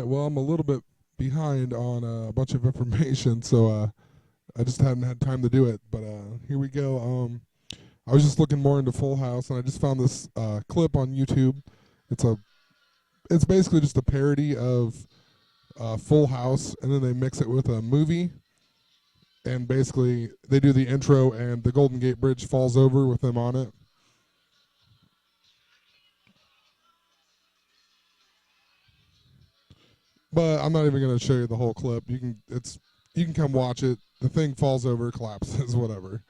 right. Well, I'm a little bit behind on a bunch of information, so I just hadn't had time to do it. But here we go. I was just looking more into Full House, and I just found this clip on YouTube. It's a it's basically just a parody of Full House, and then they mix it with a movie, and basically they do the intro, and the Golden Gate Bridge falls over with them on it. But I'm not even going to show you the whole clip. You can come watch it. The thing falls over, collapses, whatever.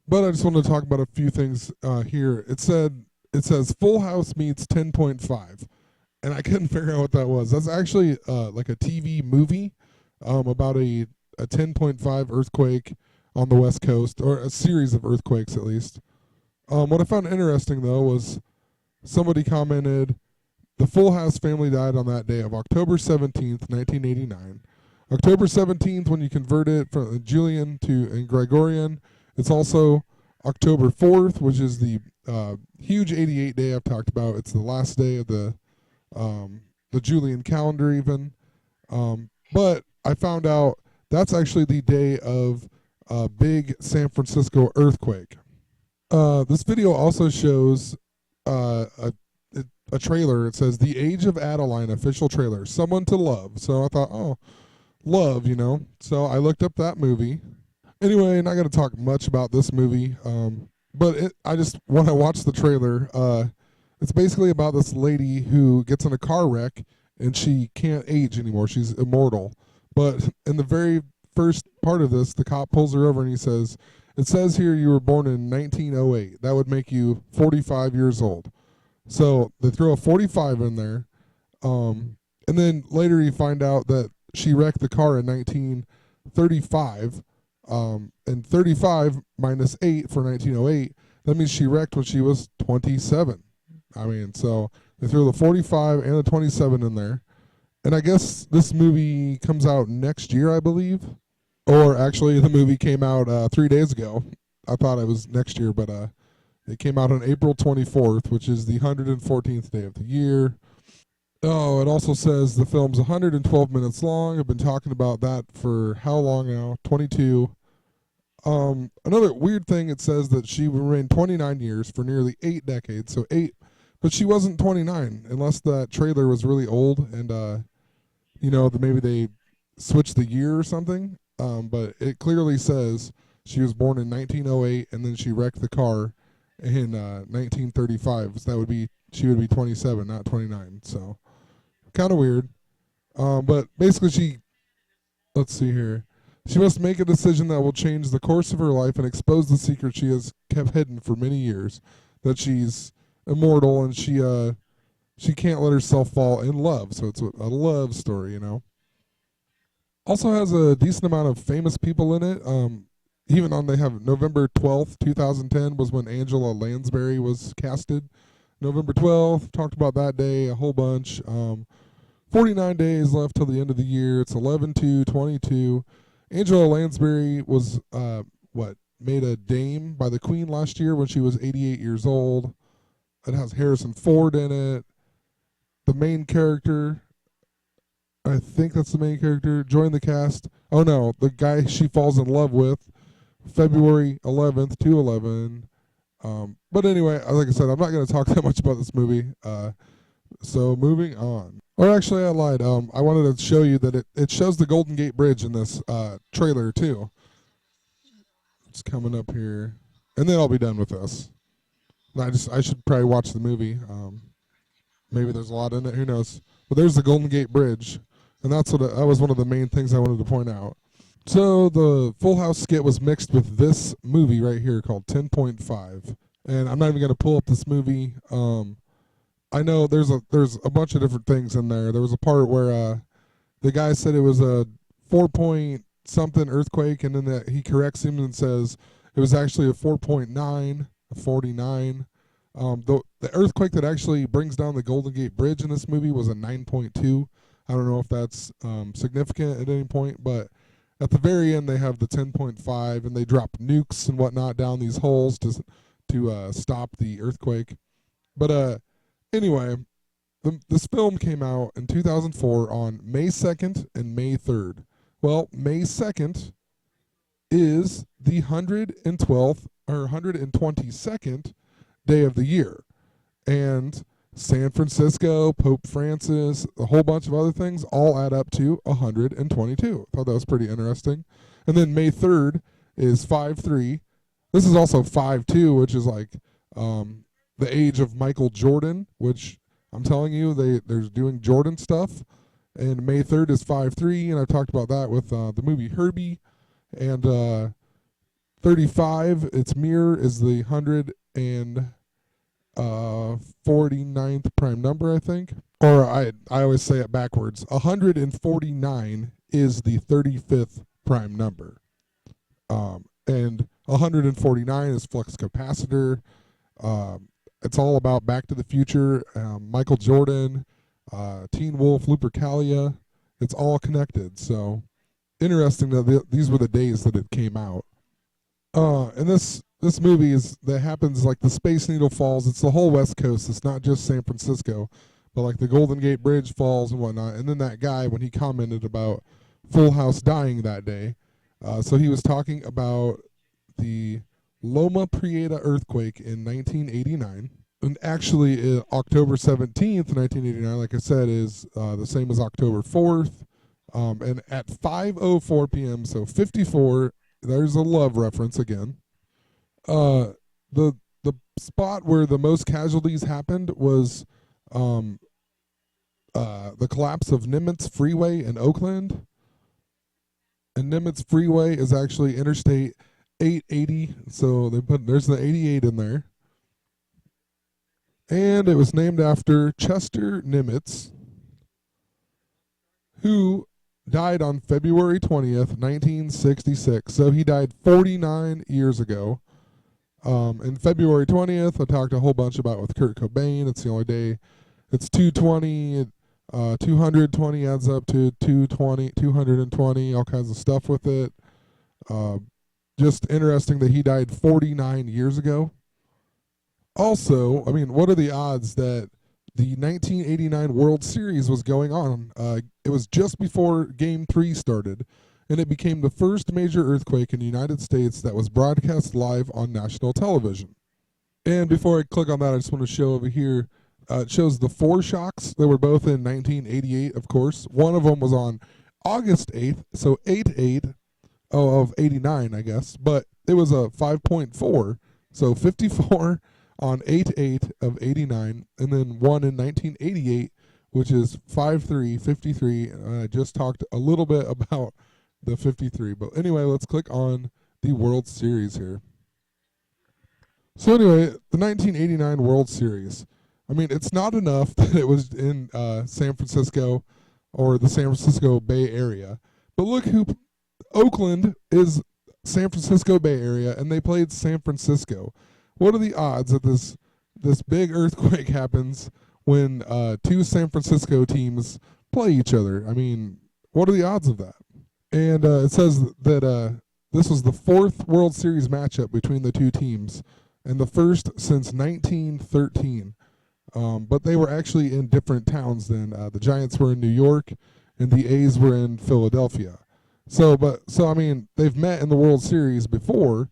But I just wanted to talk about a few things here. It says Full House meets 10.5, and I couldn't figure out what that was. That's actually like a TV movie about a 10.5 earthquake on the West Coast, or a series of earthquakes at least. What I found interesting though was somebody commented, the Full House family died on that day of October 17th, 1989. October 17th, when you convert it from Julian to in Gregorian, it's also October 4th, which is the huge 88 day I've talked about. It's the last day of the Julian calendar even. But I found out that's actually the day of a big San Francisco earthquake. This video also shows a trailer. It says the Age of Adeline official trailer, someone to love. So I thought, oh, love, you know. So I looked up that movie. Anyway, not going to talk much about this movie, but when I watched the trailer, it's basically about this lady who gets in a car wreck and she can't age anymore. She's immortal. But in the very first part of this, the cop pulls her over and he says, it says here you were born in 1908. That would make you 45 years old. So they throw a 45 in there. And then later you find out that she wrecked the car in 1935. And 35 minus 8 for 1908, that means she wrecked when she was 27. I mean, so they threw the 45 and the 27 in there. And I guess this movie comes out next year, I believe. Or actually, the movie came out 3 days ago. I thought it was next year, but it came out on April 24th, which is the 114th day of the year. Oh, it also says the film's 112 minutes long. I've been talking about that for how long now? 22. Another weird thing, it says that she remained 29 years for nearly 8 decades. So 8, but she wasn't 29, unless that trailer was really old and, maybe they switched the year or something. But it clearly says she was born in 1908 and then she wrecked the car in 1935. So she would be 27, not 29. So kind of weird. But basically let's see here. She must make a decision that will change the course of her life and expose the secret she has kept hidden for many years, that she's immortal and she can't let herself fall in love. So it's a love story, you know. Also has a decent amount of famous people in it. They have November 12th, 2010 was when Angela Lansbury was casted. November 12th, talked about that day a whole bunch. 49 days left till the end of the year. It's 11/2/22. Angela Lansbury was made a dame by the Queen last year when she was 88 years old. It has Harrison Ford in it. The main character, I think that's the main character, joined the cast. Oh no, the guy she falls in love with, February 11th, 2011. But anyway, like I said, I'm not going to talk that much about this movie. So moving on. Or actually, I lied. I wanted to show you that it shows the Golden Gate Bridge in this trailer too. It's coming up here, and then I'll be done with this. I should probably watch the movie. Maybe there's a lot in it. Who knows? But there's the Golden Gate Bridge, and that was one of the main things I wanted to point out. So the Full House skit was mixed with this movie right here called 10.5, and I'm not even going to pull up this movie. I know there's a bunch of different things in there. There was a part where the guy said it was a 4 point something earthquake, and then he corrects him and says it was actually a 4.9, a 49. The earthquake that actually brings down the Golden Gate Bridge in this movie was a 9.2. I don't know if that's significant at any point, but at the very end they have the 10.5, and they drop nukes and whatnot down these holes to stop the earthquake. But anyway, This film came out in 2004 on May 2nd and May 3rd. Well, May 2nd is the 112th or 122nd day of the year. And San Francisco, Pope Francis, a whole bunch of other things all add up to 122. Thought that was pretty interesting. And then May 3rd is 5-3. This is also 5-2, which is like the age of Michael Jordan, which I'm telling you, they're doing Jordan stuff. And May 3rd is 5-3, and I've talked about that with the movie Herbie. And 35, its mirror is the 149th prime number, I think. Or I always say it backwards. 149 is the 35th prime number. And 149 is flux capacitor. It's all about Back to the Future, Michael Jordan, Teen Wolf, Lupercalia. It's all connected. So interesting that these were the days that it came out. And this movie that happens like the Space Needle falls. It's the whole West Coast. It's not just San Francisco, but like the Golden Gate Bridge falls and whatnot. And then that guy, when he commented about Full House dying that day, so he was talking about the Loma Prieta earthquake in 1989. And actually, October 17th, 1989, like I said, is the same as October 4th. And at 5:04 p.m., so 54, there's a love reference again. The spot where the most casualties happened was the collapse of Nimitz Freeway in Oakland. And Nimitz Freeway is actually Interstate 880, so there's the 88 in there. And it was named after Chester Nimitz, who died on February 20th, 1966. So he died 49 years ago. And February 20th, I talked a whole bunch about with Kurt Cobain. It's the only day. It's 220. 220 adds up to 220, all kinds of stuff with it. Just interesting that he died 49 years ago. Also, I mean, what are the odds that the 1989 World Series was going on? It was just before Game 3 started, and it became the first major earthquake in the United States that was broadcast live on national television. And before I click on that, I just want to show over here, it shows the four shocks. They were both in 1988, of course. One of them was on August 8th, so 8/8 of 89, I guess. But it was a 5.4, so 54 on 8/8 of 89, and then one in 1988, which is 5/3, 53. And I just talked a little bit about the 53. But anyway, let's click on the World Series here. So anyway, the 1989 World Series. I mean, it's not enough that it was in San Francisco or the San Francisco Bay Area. But look who Oakland is San Francisco Bay Area, and they played San Francisco. What are the odds that this big earthquake happens when two San Francisco teams play each other? I mean, what are the odds of that? And it says that this was the fourth World Series matchup between the two teams, and the first since 1913. But they were actually in different towns then. The Giants were in New York, and the A's were in Philadelphia. So I mean, they've met in the World Series before,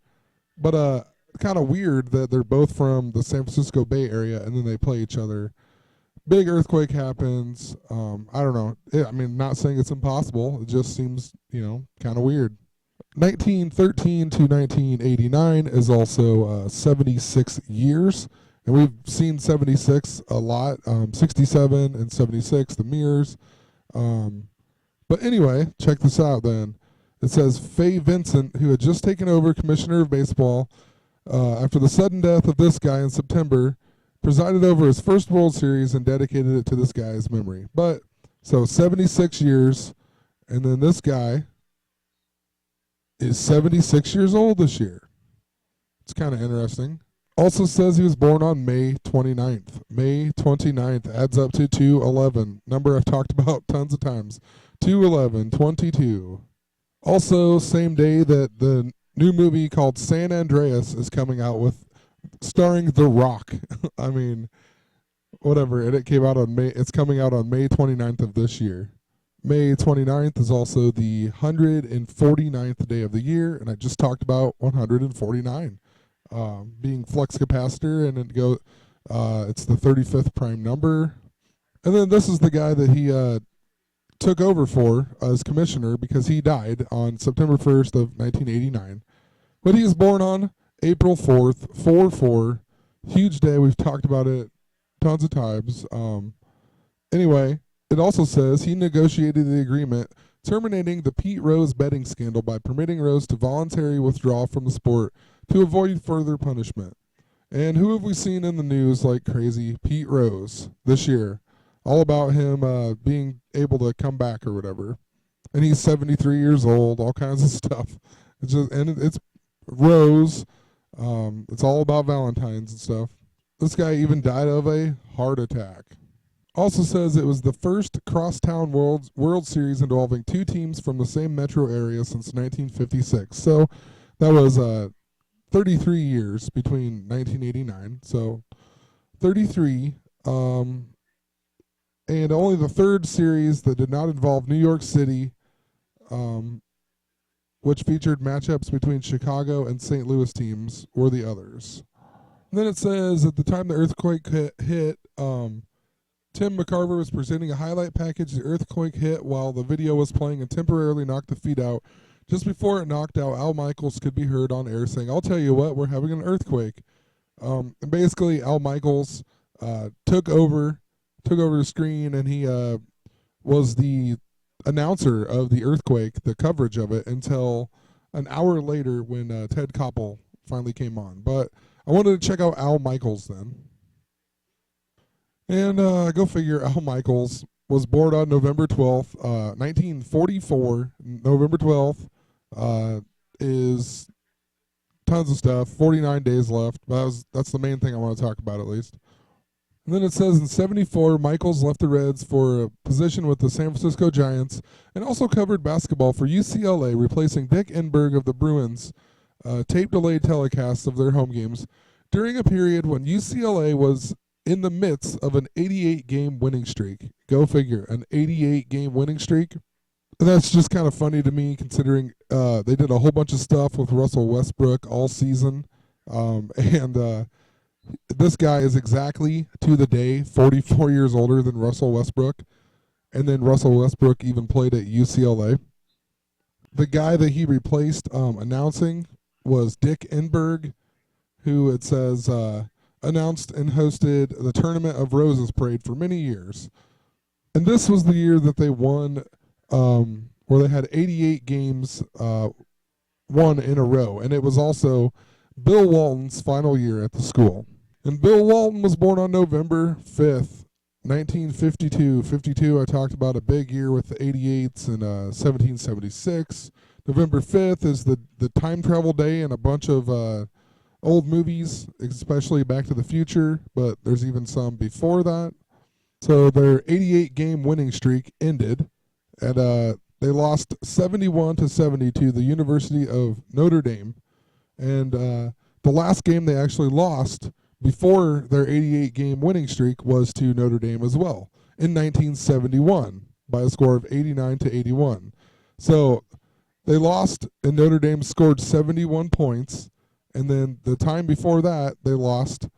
but kind of weird that they're both from the San Francisco Bay Area and then they play each other. Big earthquake happens. I don't know. I mean, not saying it's impossible. It just seems, kind of weird. 1913 to 1989 is also 76 years. And we've seen 76 a lot, 67 and 76, the mirrors. But anyway, check this out then. It says Fay Vincent, who had just taken over commissioner of baseball after the sudden death of this guy in September, presided over his first World Series and dedicated it to this guy's memory. But, so 76 years, and then this guy is 76 years old this year. It's kind of interesting. Also says he was born on May 29th. May 29th adds up to 211. Number I've talked about tons of times. 211, 22. Also, same day that the new movie called San Andreas is coming out with, starring The Rock. I mean, whatever. And it came out on May. It's coming out on May 29th of this year. May 29th is also the 149th day of the year, and I just talked about 149 being flux capacitor, and it's the 35th prime number. And then this is the guy that he took over for as commissioner because he died on September 1st of 1989. But he was born on April 4th, 4/4. Huge day. We've talked about it tons of times. Anyway, it also says he negotiated the agreement terminating the Pete Rose betting scandal by permitting Rose to voluntarily withdraw from the sport to avoid further punishment. And who have we seen in the news like crazy? Pete Rose this year. All about him being able to come back or whatever. And he's 73 years old, all kinds of stuff. It's Rose. It's all about Valentine's and stuff. This guy even died of a heart attack. Also says it was the first crosstown World Series involving two teams from the same metro area since 1956. So that was 33 years between 1989. So 33. And only the third series that did not involve New York City, which featured matchups between Chicago and St. Louis teams, were the others. And then it says at the time the earthquake hit, Tim McCarver was presenting a highlight package. The earthquake hit while the video was playing and temporarily knocked the feed out. Just before it knocked out, Al Michaels could be heard on air saying, "I'll tell you what, we're having an earthquake." And basically, Al Michaels took over the screen, and he was the announcer of the earthquake, the coverage of it, until an hour later when Ted Koppel finally came on. But I wanted to check out Al Michaels then. And go figure, Al Michaels was born on November 12th, 1944. November 12th is tons of stuff, 49 days left. But that's the main thing I want to talk about at least. And then it says in 74, Michaels left the Reds for a position with the San Francisco Giants and also covered basketball for UCLA, replacing Dick Enberg of the Bruins, tape-delayed telecasts of their home games during a period when UCLA was in the midst of an 88-game winning streak. Go figure, an 88-game winning streak. And that's just kind of funny to me considering they did a whole bunch of stuff with Russell Westbrook all season. This guy is exactly, to the day, 44 years older than Russell Westbrook. And then Russell Westbrook even played at UCLA. The guy that he replaced announcing was Dick Enberg, who it says announced and hosted the Tournament of Roses parade for many years. And this was the year that they won, where they had 88 games won in a row. And it was also Bill Walton's final year at the school. And Bill Walton was born on November 5th, 1952. 52, I talked about a big year with the 88s in 1776. November 5th is the time travel day in a bunch of old movies, especially Back to the Future, but there's even some before that. So their 88-game winning streak ended, and they lost 71-70 to the University of Notre Dame. And the last game they actually lost before their 88-game winning streak was to Notre Dame as well in 1971 by a score of 89-81. So they lost, and Notre Dame scored 71 points. And then the time before that, they lost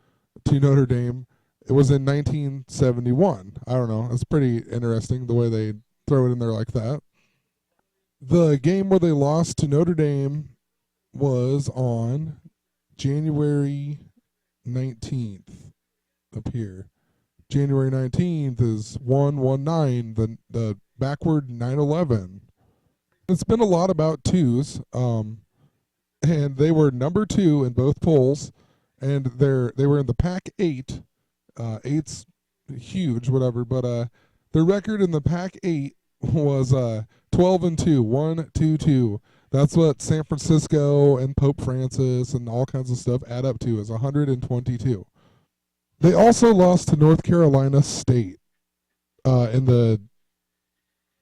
to Notre Dame. It was in 1971. I don't know. It's pretty interesting the way they throw it in there like that. The game where they lost to Notre Dame was on January 19th up here. January 19th is 119, the backward 9/11. It's been a lot about twos, and they were number 2 in both polls, and they were in the Pac-8. Eight's huge, whatever, but their record in the Pac-8 was 12-2, 1-2-2. That's what San Francisco and Pope Francis and all kinds of stuff add up to, is 122. They also lost to North Carolina State in the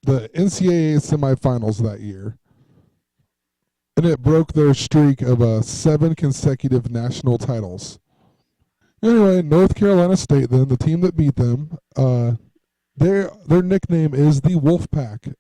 NCAA semifinals that year. And it broke their streak of 7 consecutive national titles. Anyway, North Carolina State, then the team that beat them, their nickname is the Wolfpack.